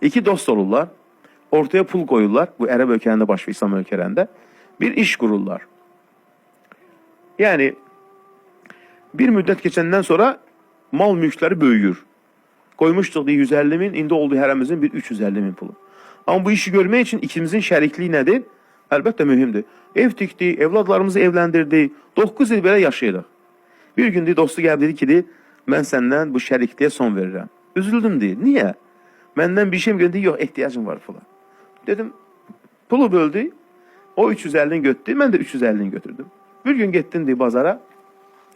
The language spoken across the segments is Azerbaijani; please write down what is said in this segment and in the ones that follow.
İki dost olurlar. Ortaya pul koyurlar. Bu Ərəb ölkələrində baş və İslam ölkələrində. Bir iş kururlar. Yani bir müddət keçəndən sonra mal mülkləri böyüyür. Koymuşduq 150 min, indi oldu hərəmizin bir 350 min pulu. Ama bu işi görmək için ikimizin şərikliyi nədir? Əlbəttə mühümdür. Ev tikdik, evladlarımızı evləndirdik, 9 il belə yaşayırıq. Bir gün dostu gəlib dedi ki, mən səndən bu şərikliyə son verirəm. Üzüldüm deyir. Niyə? Məndən bir şey mi gördü? Yox, ehtiyacım var falan. Dedim, pulu böldü. O 350'ni götürdü, mən də 350'ni götürdüm. Bir gün getdim deyir bazara.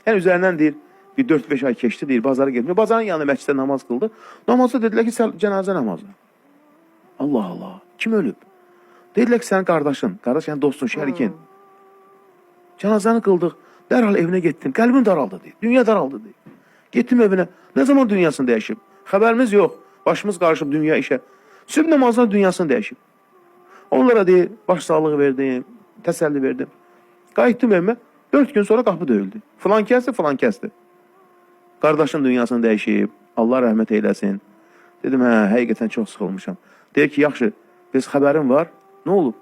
Yəni üzərindən deyir, bir 4-5 ay keçdi deyir, bazara getdim. Bazarın yanında məsciddə namaz qıldı. Namazda dedilər ki, cənazə namazı. Allah Allah, kim ölüb? Dedilər ki, sənin qardaşın, qardaş yəni dostun, şərikin. Cənazəni qıldıq, dərhal evinə getdim, qəlbim daraldı deyir, dünya daraldı deyir. Getdim evinə, nə zaman dünyasını dəyişib? Xəbərimiz yox, başımız qarışıb dünya işə. Sübh namazdan dünyasını dəyişib. Onlara deyir, baş sağlığı verdim, təsəlli verdim. Qayıtdım evimə, 4 gün sonra qapı döyüldü. Filan kəsdi, filan kəsdi. Qardaşın dünyasını dəyişib, Allah rəhmət eyləsin. Dedim, hə, həqiqətən çox sıxılmışam. Deyir ki, yaxşı, biz xəbərim var, nə olub?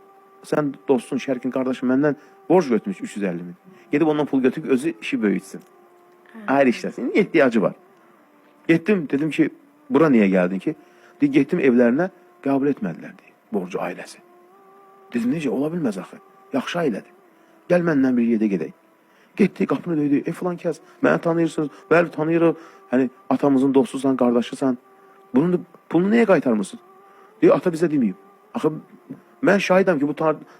Sən dostun, şərkin, qardaşın məndən borc götürmüş 350 min. Gedib ondan pul götürüb özü işi böyütsün. Ayrı işləsin, ehtiyacı var. Getdim, dedim ki, bura niyə gəldin ki? Getdim evlərinə, qəbul etmədilər deyir, borcu ailəsi. Dedim, necə, ola bilməz axı, yaxşı ailədir. Gəl məndən bir yerdə gedək. Getdi, qapını döydü, filan kəs, məni tanıyırsınız, bəli tanıyırıq, hani atamızın dostusan, qardaşısan, bunun pulunu nəyə qaytarmısınız? Deyir, ata bizə deməyib. Axı, mən şahidəm ki, bu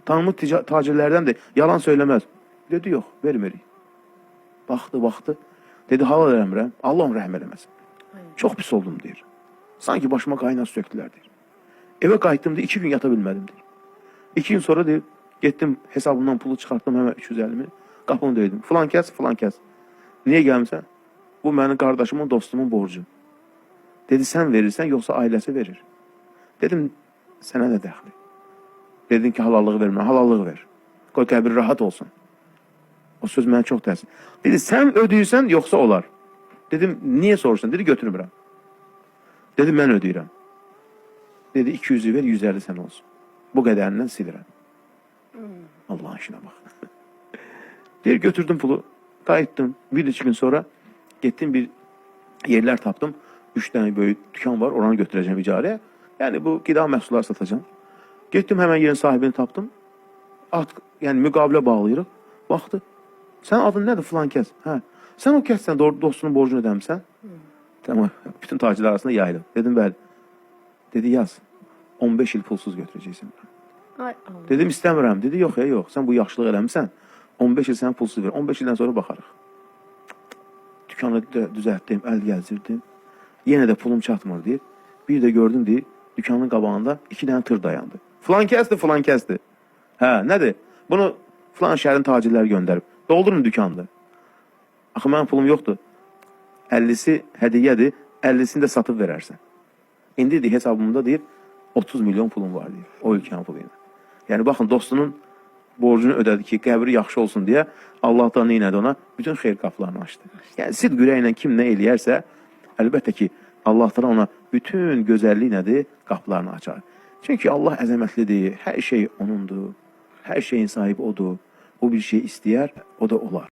tanınmış tacirlərdən də yalan söyləməz. Dedi, yox, vermirik. Baxdı, dedi, halal eləmirəm, Allah onu rəhm eləməsin. Çox pis oldum, deyir. Sanki başıma qaynar söktülər, deyir. Evə qayıtdım, deyir, 2 gün yata bilmədim, deyir. 2 gün sonra, deyir, getdim, hesabımdan pulu çıxartdım, həmən 350 min, qapını döydüm. Filan kəs, filan kəs. Niyə gəlmişsən? Bu mənim qardaşımın, dostumun borcu. Dedi, sən verirsən, yoxsa ailəsi verir. Dedim, sənə nə dəxli? Dedin ki, halallığı vermə, halallığı ver. Qoy qəbir rahat olsun. O söz mənə çox təsir. Dedi, sən ödəyirsən, yoxsa olar. Dedim, niyə sorursan? Dedi, götürmürəm. Dedim, mən ödəyirəm. Dedi, 200'ü ver, 150 sən olsun. Bu qədərindən silirəm. Allah'ın işine bak. Bir götürdüm pulu, qayıtdım. 1-2 gün sonra getdim bir yerler tapdım. 3 tane böyle dükkan var, oranı götüreceğim icarəyə. Yani bu qida məhsulları satacağım. Getdim hemen yerin sahibini tapdım. Yani müqavilə bağlayırıq. Baxdı. Sen adın nədir filan kəs? Hə. Sen o kəssən dostunun borcunu ödəmişsən? Tamam. Bütün tacirlər arasında yayılıb. Dedim bəli. Dedi yaz. 15 il pulsuz götürəcəksən. Dedim istəmirəm. Dedi yox ya yox. Sen bu yaxşılıq eləmişsən. 15 il sən pulsuz ver. 15 ildən sonra baxarıq. Dükkanı düzəltdim, əl gəzdirdim. Yenə də pulum çatmır deyir. Bir də gördüm deyir. Dükkanın qabağında 2 dənə tır dayandı. Filan kəsdi, filan kəsdi. Hə, nədir? Bunu filan şəhərin tacirləri göndərib. Doldurun dükkanı. Axı mənim pulum yoxdur. 50'si hədiyyədir, 50'sini də satıb verərsən. İndi deyir, hesabımda deyir 30 milyon pulum var deyir. O ülkenin puluyla. Yani baxın dostunun borcunu ödədi ki, qəbri yaxşı olsun deyə Allah da neynədi ona? Bütün xeyir qapılarını açdı. Yəni sidq ürəklə kim nə eləyərsə, əlbəttə ki, Allah da ona bütün gözəllik nədir? Qapılarını açar. Çünki Allah əzəmətlidir, hər şey onundur, hər şeyin sahibi odur. O bir şey istəyər, o da olar.